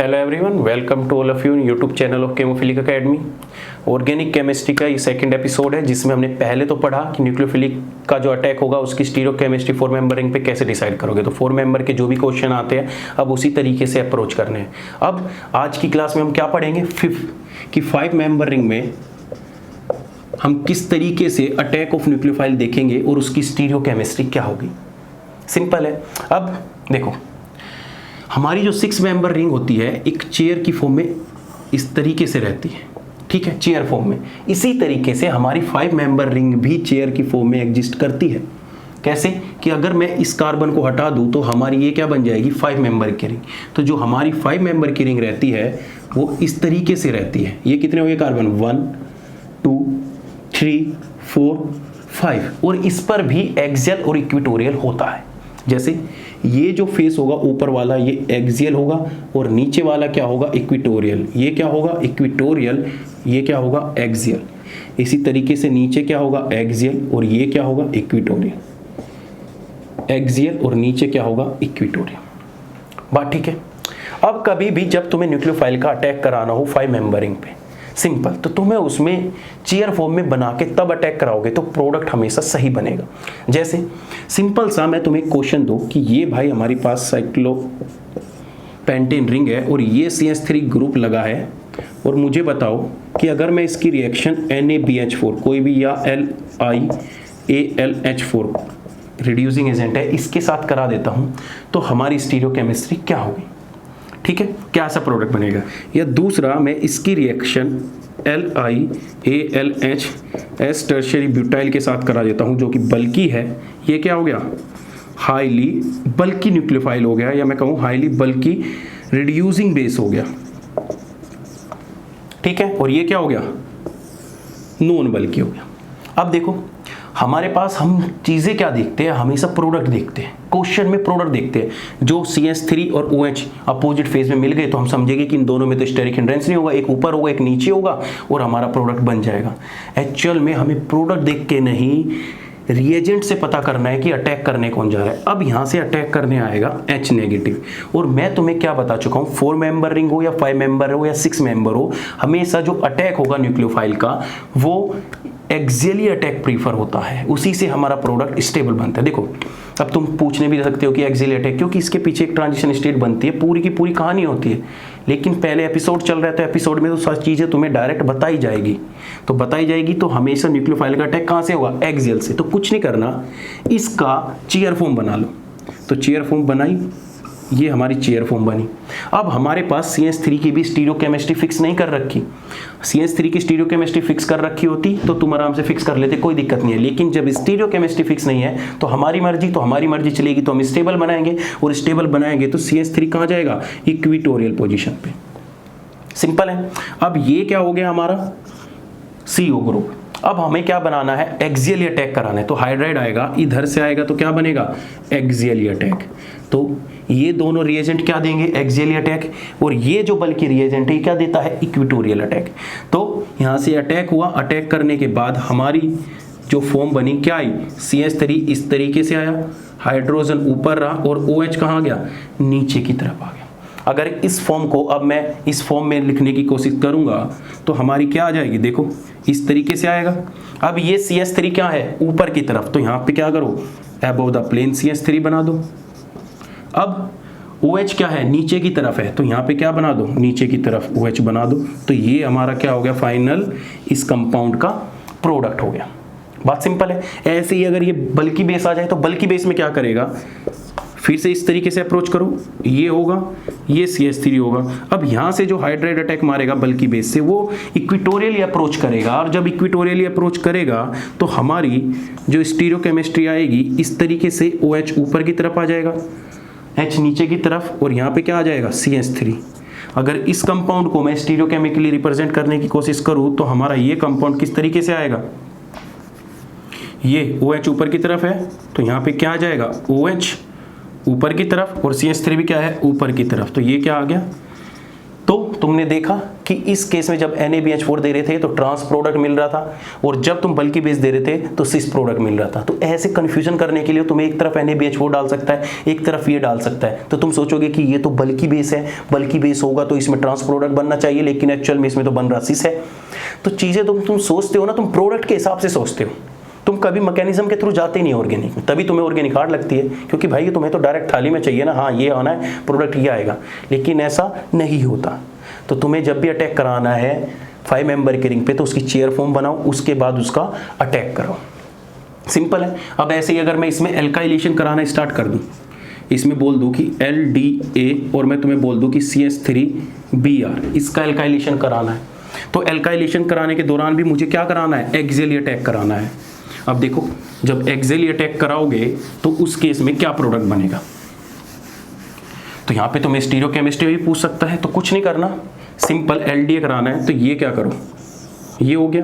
Hello everyone, welcome to all of you in YouTube channel of chemophilic academy. Organic chemistry का ये second episode है जिसमें हमने पहले तो पढ़ा कि न्यूक्लियोफिलिक का जो अटैक होगा उसकी स्टीरियोकेमिस्ट्री 4 मेंबर रिंग पे कैसे डिसाइड करोगे। तो 4 मेंबर के जो भी क्वेश्चन आते हैं अब उसी तरीके से अप्रोच करने हैं। अब आज की क्लास में हम क्या पढ़ेंगे, कि 5 मेंबर रिंग में हम किस तरीके से अटैक ऑफ न्यूक्लियोफाइल देखेंगे और उसकी स्टीरियोकेमिस्ट्री क्या होगी। सिंपल है। अब देखो, हमारी जो 6 मेंबर रिंग होती है एक चेयर की फॉर्म में इस तरीके से रहती है, ठीक है, चेयर फॉर्म में। इसी तरीके से हमारी 5 मेंबर रिंग भी चेयर की फॉर्म में एग्जिस्ट करती है। कैसे कि अगर मैं इस कार्बन को हटा दूं तो हमारी ये क्या बन जाएगी, 5 मेंबर की रिंग। तो जो हमारी 5 मेंबर की रिंग रहती है वो इस तरीके से रहती है। ये कितने हो गए कार्बन, 1 2 3 4 5, और इस पर भी एक्सियल और इक्वेटोरियल होता है। जैसे ये जो फेस होगा ऊपर वाला ये एक्सियल होगा और नीचे वाला क्या होगा, इक्वेटोरियल। ये क्या होगा, इक्वेटोरियल, ये क्या होगा, एक्सियल। इसी तरीके से नीचे क्या होगा, एक्सियल, और ये क्या होगा, इक्वेटोरियल। एक्सियल और नीचे क्या होगा, इक्वेटोरियल। बात ठीक है। अब कभी भी जब तुम्हें न्यूक्लियोफाइल का अटैक कराना हो 5 मेंबरिंग पे, सिंपल, तो तुम्हें उसमें चेयर फॉर्म में बना के तब अटैक कराओगे तो प्रोडक्ट हमेशा सही बनेगा। जैसे सिंपल सा मैं तुम्हें क्वेश्चन दूं कि ये भाई हमारी पास साइक्लोपेंटेन रिंग है और ये CH3 ग्रुप लगा है, और मुझे बताओ कि अगर मैं इसकी रिएक्शन NaBH4 कोई भी या LiAlH4 रिड्यूसिंग एजेंट है इसके साथ करा देता हूं तो हमारी स्टीरियोकेमिस्ट्री क्या होगी, ठीक है, क्या सा प्रोडक्ट बनेगा। या दूसरा, मैं इसकी रिएक्शन LiAlHS टर्शियरी ब्यूटाइल के साथ करा देता हूं जो कि बल्कि है। ये क्या हो गया, हाईली बल्कि न्यूक्लियोफाइल हो गया, या मैं कहूं हाईली बल्कि रिड्यूसिंग बेस हो गया, ठीक है। और ये क्या हो गया, नॉन बल्कि हो गया। अब देखो हमारे पास हम चीज़ें क्या देखते हैं, हमेशा प्रोडक्ट देखते हैं। क्वेश्चन में प्रोडक्ट देखते हैं। जो CH3 और OH अपोजिट फेज में मिल गए तो हम समझेंगे कि इन दोनों में तो स्टेरिक हिंड्रेंस नहीं होगा, एक ऊपर होगा एक नीचे होगा और हमारा प्रोडक्ट बन जाएगा। एक्चुअल में हमें प्रोडक्ट देख के नहीं, रिएजेंट से पता करना है कि अटैक करने कौन जा रहा है। अब यहाँ से अटैक करने आएगा H नेगेटिव, और मैं तुम्हें क्या बता चुका हूँ, 4 मेंबर रिंग हो या 5 मेंबर हो या 6 मेंबर हो, हमेशा जो अटैक होगा न्यूक्लियोफाइल का वो एक्सियली अटैक प्रीफर होता है, उसी से हमारा प्रोडक्ट स्टेबल बनता है। देखो अब तुम पूछने भी सकते हो कि एक्सियली अटैक, क्योंकि इसके पीछे एक ट्रांजिशन स्टेट बनती है, पूरी की पूरी कहानी होती है। लेकिन पहले एपिसोड चल रहा है तो एपिसोड में तो सारी चीज़ें तुम्हें डायरेक्ट बताई जाएगी, तो बताई जाएगी तो हमेशा न्यूक्लियोफाइल का अटैक कहाँ से होगा, एक्सियल से। तो कुछ नहीं करना, इसका चेयर फॉर्म बना लो। तो चेयर फॉर्म बनाई, ये हमारी चेयर फॉर्म बनी। अब हमारे पास CH3 की भी स्टीरियोकेमिस्ट्री फिक्स नहीं कर रखी। CH3 की स्टीरियोकेमिस्ट्री फिक्स कर रखी होती तो तुम आराम से फिक्स कर लेते, कोई दिक्कत नहीं है। लेकिन जब स्टीरियोकेमिस्ट्री फिक्स नहीं है तो हमारी मर्जी चलेगी, तो हम स्टेबल बनाएंगे, और स्टेबल बनाएंगे तो CH3 कहाँ जाएगा, इक्वेटोरियल पोजीशन पे। सिंपल है। अब ये क्या हो गया हमारा CO ग्रुप। अब हमें क्या बनाना है, एक्सियली अटैक कराना है। तो हाइड्राइड आएगा, इधर से आएगा तो क्या बनेगा, एक्सियली अटैक। तो ये दोनों रिएजेंट क्या देंगे, एक्सियली अटैक, और ये जो बल्कि रिएजेंट है क्या देता है, इक्वेटोरियल अटैक। तो यहाँ से अटैक हुआ, अटैक करने के बाद हमारी जो फॉर्म बनी क्या आई, CH3 इस तरीके से आया, हाइड्रोजन ऊपर रहा और OH कहाँ गया, नीचे की तरफ आ गया। अगर इस फॉर्म को अब मैं इस फॉर्म में लिखने की कोशिश करूंगा तो हमारी क्या आ जाएगी, देखो इस तरीके से आएगा। अब ये CH3 क्या है, ऊपर की तरफ, तो यहाँ पे क्या करो, अबव द प्लेन CH3 बना दो। अब OH क्या है, नीचे की तरफ है, तो यहाँ पे क्या बना दो, नीचे की तरफ OH बना दो। तो ये हमारा क्या हो गया, फाइनल इस कंपाउंड का प्रोडक्ट हो गया। बात सिंपल है। ऐसे ही अगर ये बल्कि बेस आ जाए तो बल्कि बेस में क्या करेगा, फिर से इस तरीके से अप्रोच करो, ये होगा, ये CH3 होगा। अब यहाँ से जो हाइड्राइड अटैक मारेगा बल्कि बेस से वो इक्वेटोरियली अप्रोच करेगा, और जब इक्वेटोरियली अप्रोच करेगा तो हमारी जो स्टीरियोकेमिस्ट्री आएगी इस तरीके से, OH ऊपर की तरफ आ जाएगा, H नीचे की तरफ, और यहाँ पे क्या आ जाएगा, CH3। अगर इस कंपाउंड को मैं स्टीरियोकेमिकली रिप्रेजेंट करने की कोशिश करूँ तो हमारा ये कंपाउंड किस तरीके से आएगा, ये OH ऊपर की तरफ है तो यहाँ पे क्या आ जाएगा, OH ऊपर की तरफ, और CH3 भी क्या है, ऊपर की तरफ। तो ये क्या आ गया, तो तुमने देखा कि इस केस में जब NaBH4 दे रहे थे तो ट्रांस प्रोडक्ट मिल रहा था, और जब तुम बल्कि बेस दे रहे थे तो सिस प्रोडक्ट मिल रहा था। तो ऐसे कंफ्यूजन करने के लिए तुम्हें एक तरफ NaBH4 डाल सकता है, एक तरफ ये डाल सकता है। तो तुम सोचोगे कि ये तो बल्कि बेस है, बल्कि बेस होगा तो इसमें ट्रांस प्रोडक्ट बनना चाहिए, लेकिन एक्चुअल में इसमें तो बन रहा सिस है। तो चीज़ें तुम सोचते हो ना, तुम प्रोडक्ट के हिसाब से सोचते हो, तुम कभी मैकेनिज्म के थ्रू जाते नहीं ऑर्गेनिक में, तभी तुम्हें ऑर्गेनिक हार्ड लगती है, क्योंकि भाई तुम्हें तो डायरेक्ट थाली में चाहिए ना, हाँ ये आना है प्रोडक्ट ये आएगा, लेकिन ऐसा नहीं होता। तो तुम्हें जब भी अटैक कराना है 5 मेंबर के रिंग पे तो उसकी चेयर फॉर्म बनाओ, उसके बाद उसका अटैक करो, सिंपल है। अब ऐसे ही अगर मैं इसमें एल्काइलेशन कराना स्टार्ट कर दूं, इसमें बोल दूं कि LDA और मैं तुम्हें बोल दूं कि CS3BR, इसका एल्काइलेशन कराना है, तो एल्काइलेशन कराने के दौरान भी मुझे क्या कराना है, एक्सियली अटैक कराना है। अब देखो, जब एक्सियली अटैक कराओगे तो उस केस में क्या प्रोडक्ट बनेगा। तो यहाँ पे तुम्हें स्टीरियोकेमिस्ट्री भी पूछ सकता है, तो कुछ नहीं करना, सिंपल LDA कराना है, तो ये क्या करो, ये हो गया,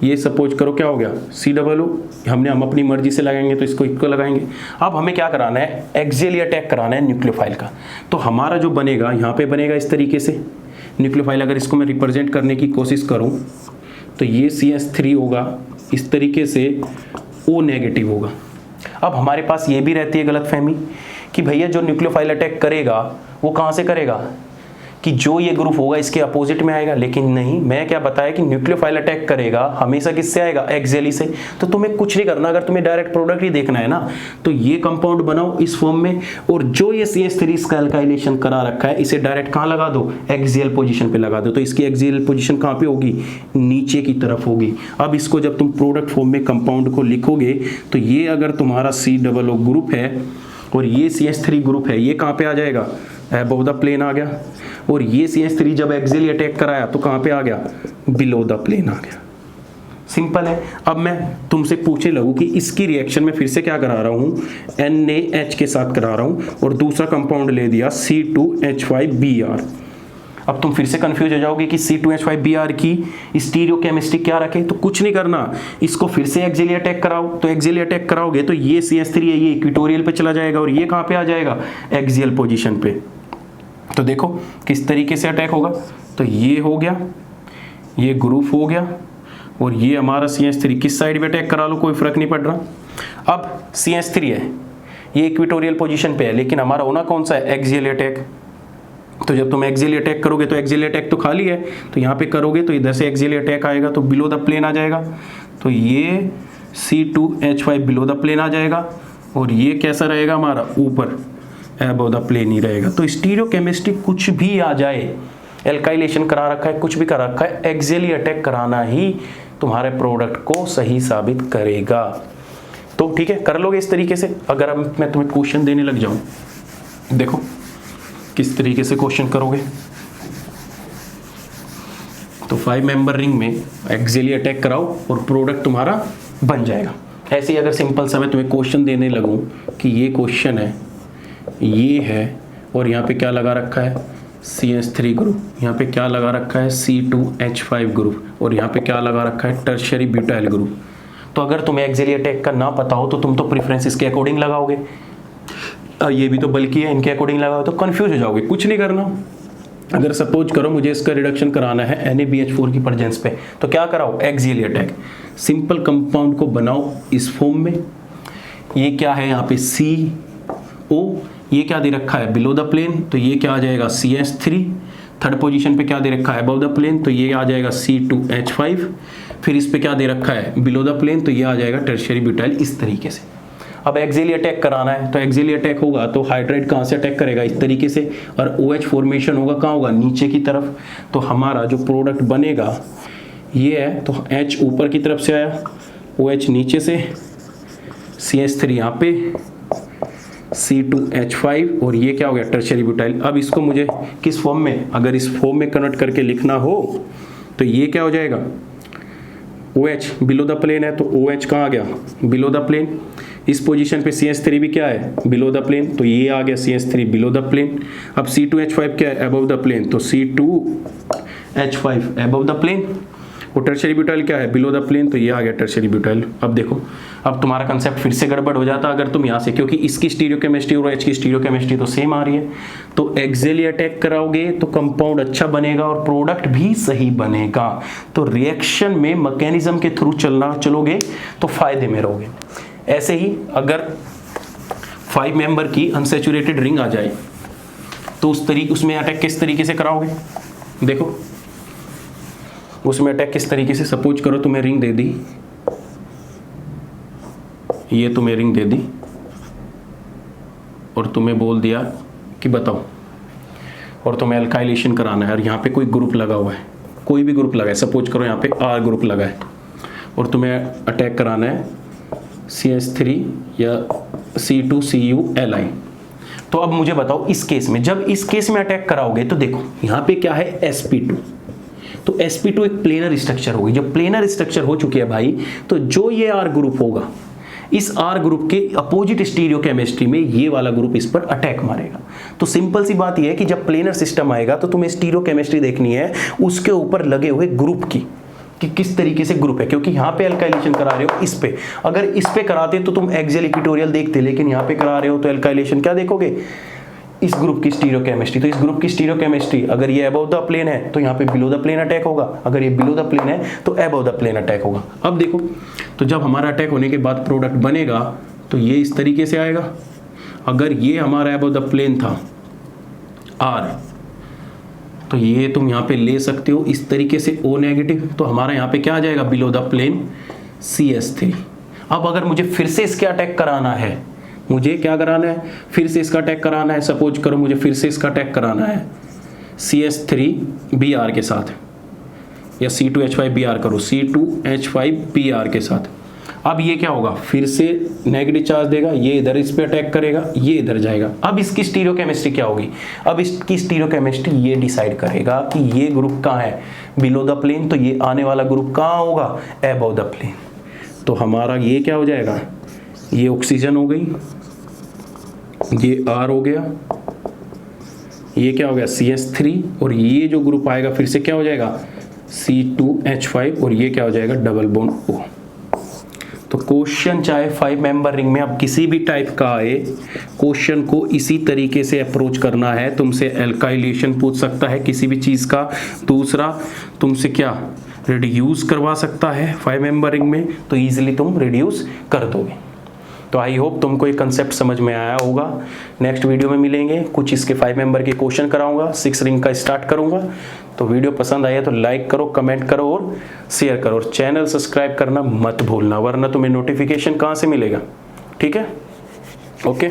ये सपोज करो क्या हो गया COO, हम अपनी मर्जी से लगाएंगे तो इसको इक्वल लगाएंगे। अब हमें क्या कराना है, एक्सियली अटैक कराना है न्यूक्लियोफाइल का। तो हमारा जो बनेगा यहाँ पे बनेगा इस तरीके से न्यूक्लियोफाइल, अगर इसको मैं रिप्रेजेंट करने की कोशिश करूँ तो ये CS3 होगा, इस तरीके से O नेगेटिव होगा। अब हमारे पास ये भी रहती है गलतफहमी कि भैया जो न्यूक्लियोफाइल अटैक करेगा वो कहाँ से करेगा, कि जो ये ग्रुप होगा इसके अपोजिट में आएगा, लेकिन नहीं, मैं क्या बताया कि न्यूक्लियोफाइल अटैक करेगा हमेशा किससे आएगा, एक्सियली से। तो तुम्हें कुछ नहीं करना, अगर तुम्हें डायरेक्ट प्रोडक्ट ही देखना है ना, तो ये कंपाउंड बनाओ इस फॉर्म में, और जो ये CS3 इसका एल्काइलेशन करा रखा है इसे डायरेक्ट कहाँ लगा दो, एक्सियल पोजीशन पे लगा दो। तो इसकी एक्सियल पोजीशन कहाँ पे होगी, नीचे की तरफ होगी। अब इसको जब तुम प्रोडक्ट फॉर्म में कंपाउंड को लिखोगे तो ये अगर तुम्हारा COO ग्रुप है और ये CS3 ग्रुप है, ये कहाँ पे आ जाएगा, अबव द प्लेन आ गया, और ये CS3 जब एक्सियली अटैक कराया तो कहाँ पे आ गया, बिलो द प्लेन आ गया। सिंपल है। अब मैं तुमसे पूछने लगूँ कि इसकी रिएक्शन में फिर से क्या करा रहा हूँ, NaH के साथ करा रहा हूँ और दूसरा कंपाउंड ले दिया C2H5Br। अब तुम फिर से कंफ्यूज हो जाओगे कि C2H5Br की स्टीरियोकेमिस्ट्री क्या रखे, तो कुछ नहीं करना, इसको फिर से एक्सियली अटैक कराओ। तो एक्सियली अटैक कराओगे तो ये CS3 है, ये इक्वेटोरियल पे चला जाएगा और ये कहाँ पे आ जाएगा, एक्सियल पोजीशन पे। तो देखो किस तरीके से अटैक होगा, तो ये हो गया, ये ग्रुप हो गया, और ये हमारा CS3 किस साइड पे अटैक करा लो कोई फर्क नहीं पड़ रहा। अब CS3 है, ये इक्वेटोरियल पोजीशन पे है, लेकिन हमारा होना कौन सा है, एक्सियल अटैक। तो जब तुम एक्सियल अटैक करोगे तो एक्सियल अटैक तो खाली है, तो यहाँ पे करोगे तो इधर से एक्सियल अटैक आएगा तो बिलो द प्लेन आ जाएगा, तो ये C2H5 बिलो द प्लेन आ जाएगा, और ये कैसा रहेगा हमारा, ऊपर अबव द प्लेन ही रहेगा। तो स्टीरियोकेमिस्ट्री कुछ भी आ जाए, एल्काइलेशन करा रखा है, कुछ भी करा रखा है, एक्सियली अटैक कराना ही तुम्हारे प्रोडक्ट को सही साबित करेगा। तो ठीक है, कर लोगे इस तरीके से। अगर अब मैं तुम्हें क्वेश्चन देने लग जाऊं, देखो किस तरीके से क्वेश्चन करोगे। तो 5 मेंबर रिंग में एक्सियली अटैक कराओ और प्रोडक्ट तुम्हारा बन जाएगा। ऐसे ही अगर सिंपल सा मैं तुम्हें क्वेश्चन देने लगूं कि ये क्वेश्चन है, ये है, और यहाँ पे क्या लगा रखा है, CS3 ग्रुप, यहाँ पे क्या लगा रखा है, C2H5 ग्रुप, और यहाँ पे क्या लगा रखा है, टर्शियरी ब्यूटाइल ग्रुप। तो अगर तुम्हें एक्सियली अटैक का ना पता हो तो तुम तो प्रेफरेंस के अकॉर्डिंग लगाओगे, ये भी तो बल्कि है, इनके अकॉर्डिंग लगाओ तो कंफ्यूज हो जाओगे। कुछ नहीं करना, अगर सपोज करो मुझे इसका रिडक्शन कराना है NaBH4 की प्रेजेंस पे, तो क्या कराओ, एक्सियली अटैक। सिंपल कंपाउंड को बनाओ इस फॉर्म में, ये क्या है यहाँ पे CO, ये क्या दे रखा है, बिलो द प्लेन, तो ये क्या आ जाएगा, CS3। थर्ड पोजीशन पे क्या दे रखा है, अबव द प्लेन, तो ये आ जाएगा C2H5। फिर इस पे क्या दे रखा है, बिलो द प्लेन, तो ये आ जाएगा टर्शियरी ब्यूटाइल, इस तरीके से। अब एक्सियली अटैक कराना है, तो एक्सियली अटैक होगा तो हाइड्राइड कहाँ से अटैक करेगा, इस तरीके से, और OH फॉर्मेशन होगा कहाँ होगा, नीचे की तरफ। तो हमारा जो प्रोडक्ट बनेगा ये है, तो H ऊपर की तरफ से आया, OH नीचे से, CS3 यहाँ पे, C2H5, और ये क्या हो गया, टर्शियरी ब्यूटाइल। अब इसको मुझे किस फॉर्म में, अगर इस फॉर्म में कन्वर्ट करके लिखना हो तो ये क्या हो जाएगा, OH बिलो द प्लेन है, तो OH कहाँ आ गया, बिलो द प्लेन। इस पोजीशन पे CS3 भी क्या है, बिलो द प्लेन, तो ये आ गया CS3 बिलो द प्लेन। अब C2H5 क्या है, अबव द प्लेन, तो C2H5 अबव द प्लेन। वो टर्शियरी ब्यूटाइल क्या है, बिलो द प्लेन, तो ये आ गया टर्शियरी ब्यूटाइल। अब देखो, अब तुम्हारा कंसेप्ट फिर से गड़बड़ हो जाता अगर तुम यहाँ से, क्योंकि इसकी स्टीरियोकेमिस्ट्री और एच की स्टीरियोकेमिस्ट्री तो सेम आ रही है, तो एक्सियली अटैक कराओगे तो कंपाउंड अच्छा बनेगा और प्रोडक्ट भी सही बनेगा। तो रिएक्शन में मैकेनिज्म के थ्रू चलोगे तो फायदे में रहोगे। ऐसे ही अगर 5 मेंबर की अनसैचुरेटेड रिंग आ जाए तो उसमें अटैक किस तरीके से कराओगे, देखो उसमें अटैक किस तरीके से, सपोज करो तुम्हें रिंग दे दी, ये तुम्हें रिंग दे दी और तुम्हें बोल दिया कि बताओ, और तुम्हें अल्काइलेशन कराना है और यहाँ पे कोई ग्रुप लगा हुआ है, कोई भी ग्रुप लगा है, सपोज करो यहाँ पे R ग्रुप लगा है और तुम्हें अटैक कराना है CH3 या C2CuLi। तो अब मुझे बताओ इस केस में, जब इस केस में अटैक कराओगे तो देखो यहाँ पे क्या है sp2, तो sp2 एक प्लेनर स्ट्रक्चर होगी। जब प्लेनर स्ट्रक्चर हो चुकी है भाई, तो जो ये R ग्रुप होगा, इस R ग्रुप के अपोजिट स्टीरियोकेमिस्ट्री में ये वाला ग्रुप इस पर अटैक मारेगा। तो सिंपल सी बात ये है कि जब प्लेनर सिस्टम आएगा तो तुम्हें स्टीरियोकेमिस्ट्री देखनी है उसके ऊपर लगे हुए ग्रुप की, कि किस तरीके से ग्रुप है, क्योंकि यहाँ पे अल्काइलेशन करा रहे हो इस पे, अगर इस पे कराते तो तुम एक्सियल इक्वेटोरियल देखते, लेकिन यहाँ पे करा रहे हो तो अल्काइलेशन क्या देखोगे, इस ग्रुप की स्टीरियोकेमिस्ट्री। तो इस ग्रुप की स्टीरियोकेमिस्ट्री, अगर ये अबव द प्लेन है तो यहाँ पे बिलो द प्लेन अटैक होगा, अगर ये बिलो द प्लेन है तो अबव द प्लेन अटैक होगा। अब देखो, तो जब हमारा अटैक होने के बाद प्रोडक्ट बनेगा तो ये इस तरीके से आएगा। अगर ये हमारा अबव द प्लेन था R, तो ये तुम यहाँ पे ले सकते हो इस तरीके से O नेगेटिव, तो हमारा यहाँ पे क्या आ जाएगा, बिलो द प्लेन CH3। अब अगर मुझे फिर से इसके अटैक कराना है, मुझे क्या कराना है, फिर से इसका अटैक कराना है, सपोज करो मुझे फिर से इसका अटैक कराना है CH3Br के साथ, या C2H5Br करो, C2H5Br के साथ। अब ये क्या होगा, फिर से नेगेटिव चार्ज देगा, ये इधर इस पे अटैक करेगा, ये इधर जाएगा। अब इसकी स्टीरियोकेमिस्ट्री क्या होगी, अब इसकी स्टीरियोकेमिस्ट्री ये डिसाइड करेगा कि ये ग्रुप कहाँ है, बिलो द प्लेन, तो ये आने वाला ग्रुप कहाँ होगा, अबव द प्लेन। तो हमारा ये क्या हो जाएगा, ये ऑक्सीजन हो गई, ये R हो गया, ये क्या हो गया CH3, और ये जो ग्रुप आएगा फिर से क्या हो जाएगा C2H5, और ये क्या हो जाएगा डबल बॉन्ड O। तो क्वेश्चन चाहे 5 मेंबर रिंग में अब किसी भी टाइप का आए, क्वेश्चन को इसी तरीके से अप्रोच करना है। तुमसे एल्काइलेशन पूछ सकता है किसी भी चीज़ का, दूसरा तुमसे क्या रिड्यूस करवा सकता है 5 मेंबर रिंग में, तो ईजिली तुम रिड्यूस कर दोगे। तो आई होप तुमको ये कंसेप्ट समझ में आया होगा। नेक्स्ट वीडियो में मिलेंगे, कुछ इसके 5 मेंबर के क्वेश्चन कराऊंगा, 6 रिंग का स्टार्ट करूंगा। तो वीडियो पसंद आया तो लाइक करो, कमेंट करो और शेयर करो, और चैनल सब्सक्राइब करना मत भूलना, वरना तुम्हें नोटिफिकेशन कहाँ से मिलेगा। ठीक है, ओके।